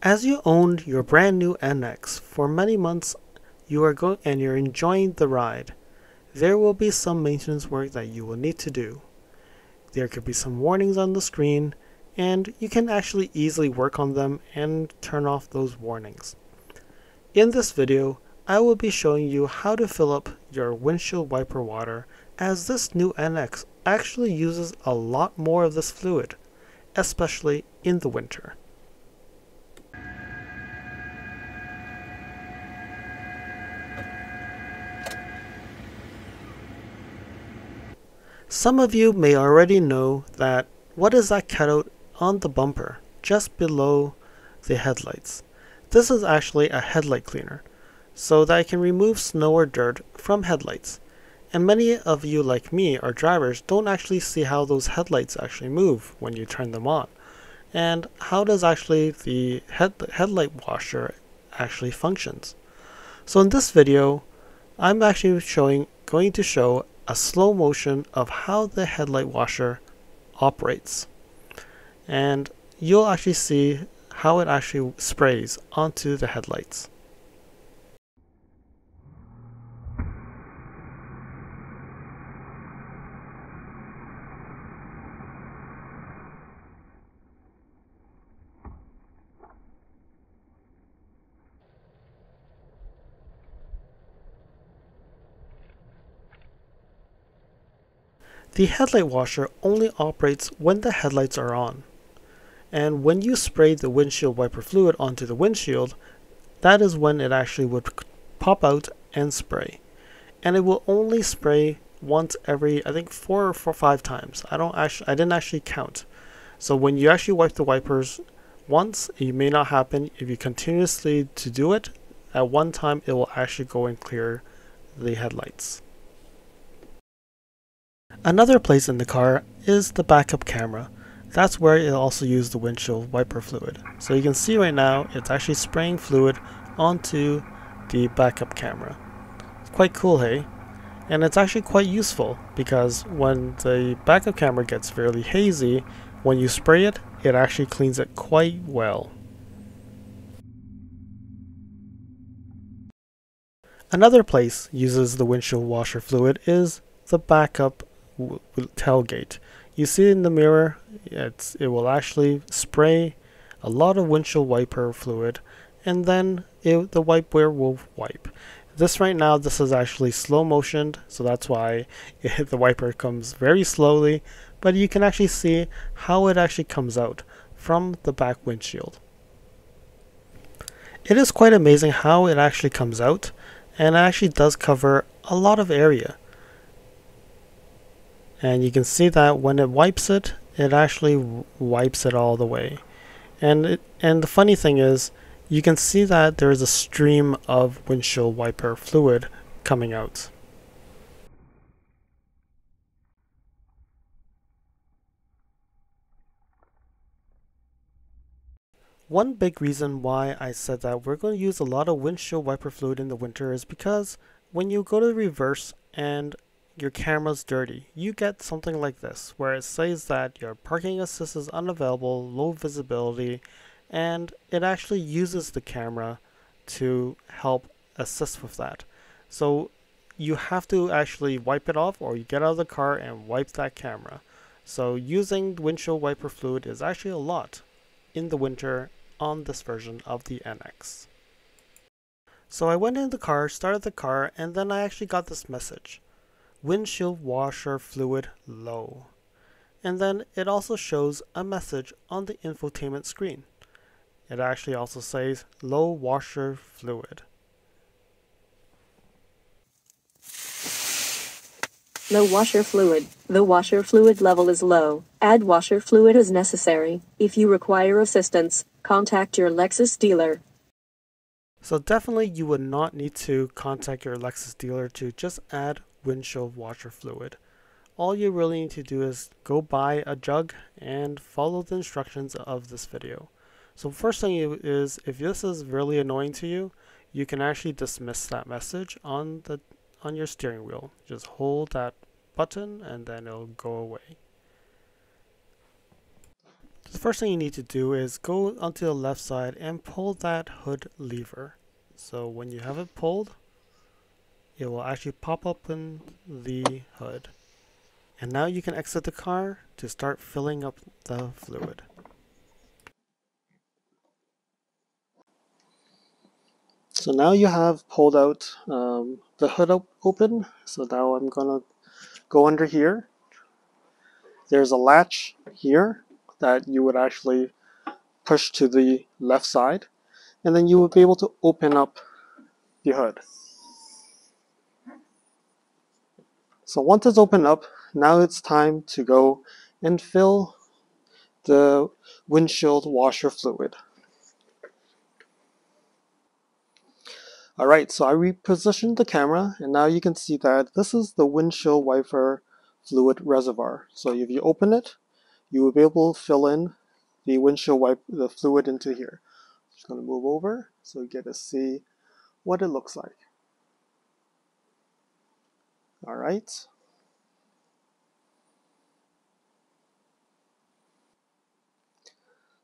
As you owned your brand new NX for many months, you're enjoying the ride. There will be some maintenance work that you will need to do. There could be some warnings on the screen, and you can actually easily work on them and turn off those warnings. In this video, I will be showing you how to fill up your windshield wiper water, as this new NX actually uses a lot more of this fluid, especially in the winter. Some of you may already know that what is that cutout on the bumper just below the headlights. This is actually a headlight cleaner, so that I can remove snow or dirt from headlights. And many of you, like me, are drivers, don't actually see how those headlights actually move when you turn them on. And how does actually the headlight washer actually functions. So in this video, I'm actually going to show a slow motion of how the headlight washer operates. And you'll actually see how it actually sprays onto the headlights. The headlight washer only operates when the headlights are on. And when you spray the windshield wiper fluid onto the windshield, that is when it actually would pop out and spray. And it will only spray once every, I think, 4 or 5 times. I didn't actually count. So when you actually wipe the wipers once, it may not happen. If you continuously to do it, at one time it will actually go and clear the headlights. Another place in the car is the backup camera. That's where it also uses the windshield wiper fluid. So you can see right now it's actually spraying fluid onto the backup camera. It's quite cool, hey? And it's actually quite useful because when the backup camera gets fairly hazy, when you spray it, it actually cleans it quite well. Another place uses the windshield washer fluid is the backup tailgate. You see in the mirror, it will actually spray a lot of windshield wiper fluid, and then the wiper will wipe. This right now, this is actually slow motioned, so that's why the wiper comes very slowly, but you can actually see how it actually comes out from the back windshield. It is quite amazing how it actually comes out, and it actually does cover a lot of area. And you can see that when it wipes it, it actually wipes it all the way. And the funny thing is, you can see that there is a stream of windshield wiper fluid coming out. One big reason why I said that we're going to use a lot of windshield wiper fluid in the winter is because when you go to reverse and your camera's dirty, you get something like this, where it says that your parking assist is unavailable, low visibility, and it actually uses the camera to help assist with that. So you have to actually wipe it off, or you get out of the car and wipe that camera. So using windshield wiper fluid is actually a lot in the winter on this version of the NX. So I went in the car, started the car, and then I actually got this message: windshield washer fluid low. And then it also shows a message on the infotainment screen. It actually also says low washer fluid. Low washer fluid. The washer fluid level is low. Add washer fluid as necessary. If you require assistance, contact your Lexus dealer. So definitely you would not need to contact your Lexus dealer to just add windshield washer fluid. All you really need to do is go buy a jug and follow the instructions of this video. So first thing is, if this is really annoying to you, you can actually dismiss that message on your steering wheel. Just hold that button and then it'll go away. The first thing you need to do is go onto the left side and pull that hood lever. So when you have it pulled, it will actually pop up in the hood. And now you can exit the car to start filling up the fluid. So now you have pulled out the hood open. So now I'm gonna go under here. There's a latch here that you would actually push to the left side, and then you will be able to open up the hood. So once it's opened up, now it's time to go and fill the windshield washer fluid. Alright, so I repositioned the camera, and now you can see that this is the windshield wiper fluid reservoir. So if you open it, you will be able to fill in the the fluid into here. Just going to move over so you get to see what it looks like. Alright.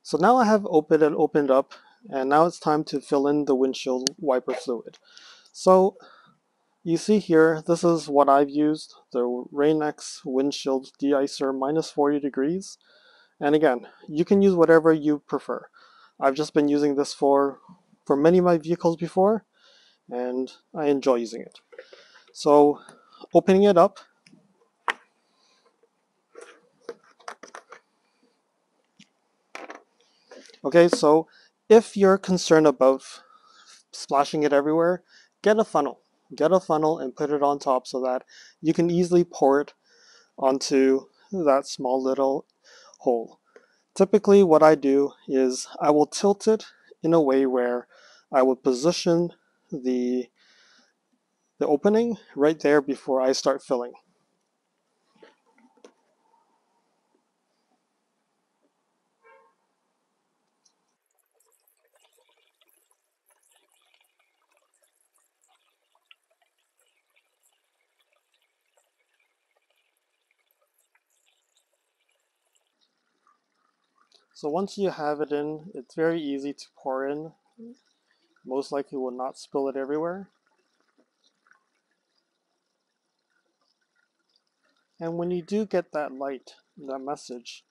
So now I have opened up, and now it's time to fill in the windshield wiper fluid. So you see here, this is what I've used, the Rain-X windshield de-icer minus 40 degrees. And again, you can use whatever you prefer. I've just been using this for many of my vehicles before, and I enjoy using it. So opening it up, okay, so if you're concerned about splashing it everywhere, get a funnel. Get a funnel and put it on top so that you can easily pour it onto that small little hole. Typically what I do is I will tilt it in a way where I will position the opening right there before I start filling. So once you have it in, it's very easy to pour in. Most likely will not spill it everywhere. And when you do get that light, that message,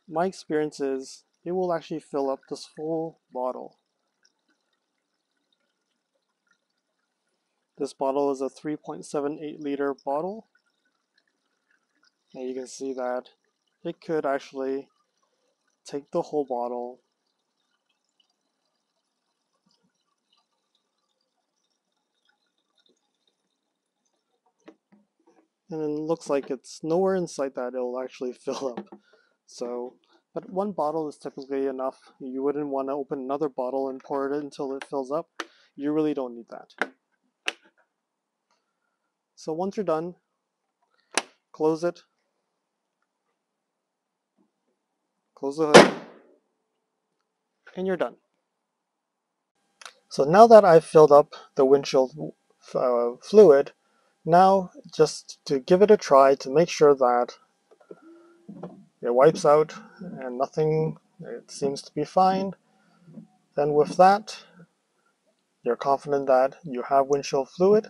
my experience is it will actually fill up this full bottle. This bottle is a 3.78 liter bottle, and you can see that it could actually take the whole bottle. And it looks like it's nowhere in sight that it'll actually fill up. So, but one bottle is typically enough. You wouldn't want to open another bottle and pour it until it fills up. You really don't need that. So once you're done, close it. Close the hood. And you're done. So now that I've filled up the windshield fluid, now just to give it a try to make sure that it wipes out and nothing, it seems to be fine. Then with that, you're confident that you have windshield fluid.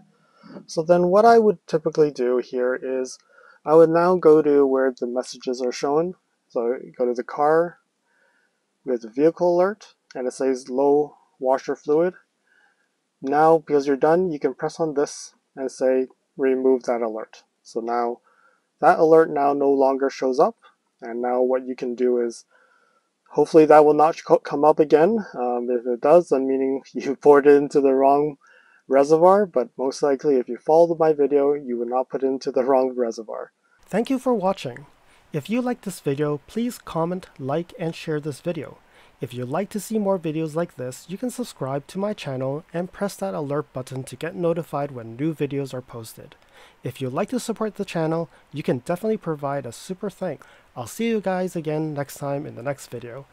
So then what I would typically do here is I would now go to where the messages are shown. So go to the car with the vehicle alert, and it says low washer fluid. Now, because you're done, you can press on this and say remove that alert. So now that alert now no longer shows up, and now what you can do is hopefully that will not come up again. If it does, then meaning you poured it into the wrong reservoir, but most likely if you followed my video, you would not put it into the wrong reservoir. Thank you for watching. If you liked this video, please comment, like, and share this video. If you'd like to see more videos like this, you can subscribe to my channel and press that alert button to get notified when new videos are posted. If you'd like to support the channel, you can definitely provide a super thanks. I'll see you guys again next time in the next video.